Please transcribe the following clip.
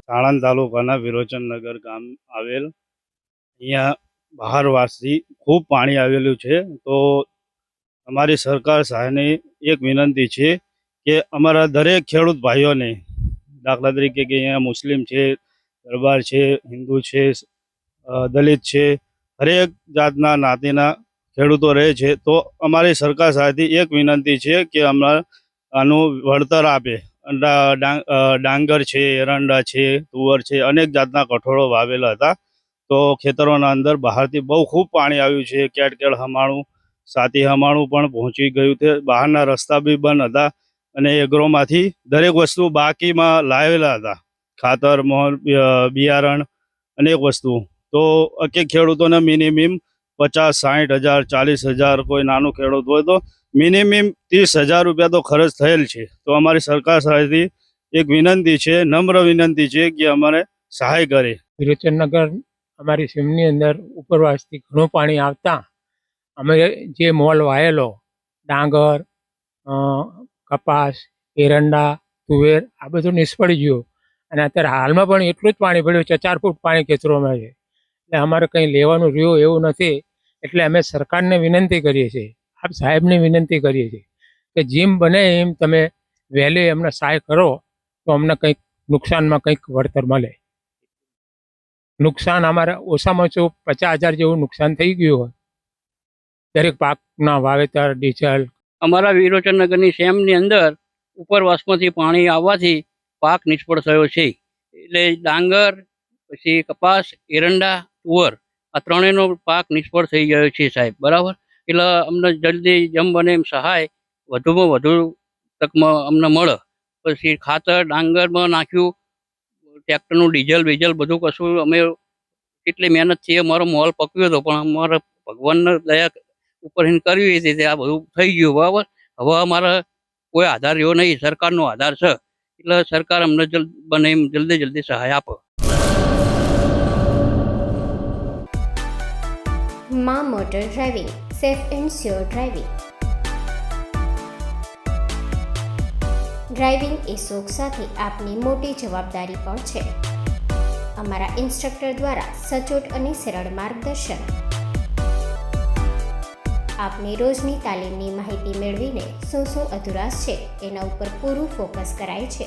સાણંદ તાલુકાના વિરોચનનગર ગામ આવેલ. અહીંયા બહારવાસથી ખૂબ પાણી આવેલું છે. તો અમારી સરકાર સાહેબની એક વિનંતી છે કે અમારા દરેક ખેડૂત ભાઈઓને, દાખલા તરીકે કે અહીંયા મુસ્લિમ છે, દરબાર છે, હિન્દુ છે, દલિત છે, હરેક જાતના નાતીના ખેડૂતો રહે છે. તો અમારી સરકાર સાહેબથી એક વિનંતી છે કે અમારે આનું વળતર આપે. ડાંગર છે, એરંડા છે, તુવર છે, અનેક જાતના કઠોળો વાવેલા હતા. તો ખેતરોના અંદર બહારથી બહુ ખૂબ પાણી આવ્યું છે. કેટ હમાણું, સાતી હમાણું પણ પહોંચી ગયું છે. બહારના રસ્તા બી બંધ હતા અને એગ્રોમાંથી દરેક વસ્તુ બાકીમાં લાવેલા હતા, ખાતર, મોહર, બિયારણ, અનેક વસ્તુ. તો ખેડૂતોને મિનિમમ 50-60 હજાર, 40 હજાર, કોઈ નાનું ખેડૂત હોય તો મિનિમમ 30 હજાર રૂપિયા તો ખર્ચ થયેલ છે. તો અમારી સરકાર સાહેબથી એક વિનંતી છે, નમ્ર વિનંતી છે કે અમારે સહાય કરે. વિરોચનનગર અમારી સીમની અંદર ઉપરવાસથી ઘણું પાણી આવતા અમે જે મોલ વાયેલો ડાંગર, કપાસ, એરંડા, તુવેર આ બધું નિષ્ફળ ગયું. અને અત્યારે હાલમાં પણ એટલું જ પાણી પડ્યું છે, 4 ફૂટ પાણી ખેતરોમાં છે. એટલે અમારે કંઈ લેવાનું રહ્યું એવું નથી. એટલે અમે સરકારને વિનંતી કરીએ છીએ, આપ સાહેબને વિનંતી કરીએ છીએ કે જેમ બને એમ તમે વહેલી અમને સહાય કરો તો અમને કંઈક નુકસાનમાં કંઈક વળતર મળે. નુકસાન અમારે ઓછામાં ઓછું 50,000 જેવું નુકસાન થઈ ગયું હોય. દરેક પાકના વાવેતર, ડીઝલ. અમારા વિરોચનનગરની સેમની અંદર ઉપરવાસમાંથી પાણી આવવાથી પાક નિષ્ફળ થયો છે. એટલે ડાંગર, પછી કપાસ, એરંડા, તુવર આ ત્રણેયનો પાક નિષ્ફળ થઈ ગયો છે સાહેબ, બરાબર. એટલે અમને જલ્દી જેમ બને એમ સહાય વધુમાં વધુ તકમાં અમને મળે. પછી ખાતર ડાંગરમાં નાખ્યું, ટ્રેક્ટરનું ડીઝલ બધું કશું અમે કેટલી મહેનતથી અમારો મોલ પકવ્યો હતો, પણ અમારા ભગવાનને દયા ઉપર કરવી હતી આ બધું થઈ ગયું, બરાબર. હવે અમારે કોઈ આધાર રહ્યો નહીં, સરકારનો આધાર છે. એટલે સરકાર અમને બને એમ જલ્દી સહાય આપે. માં motor driving, safe and sure driving. Driving એ શોખ સાથે આપની મોટી જવાબદારી પણ છે. અમારા ઇન્સ્ટ્રક્ટર દ્વારા સચોટ અને સરળ માર્ગદર્શન. આપની રોજની તાલીમની માહિતી મેળવીને શું અધુરાશ છે એના ઉપર પૂરું ફોકસ કરાય છે.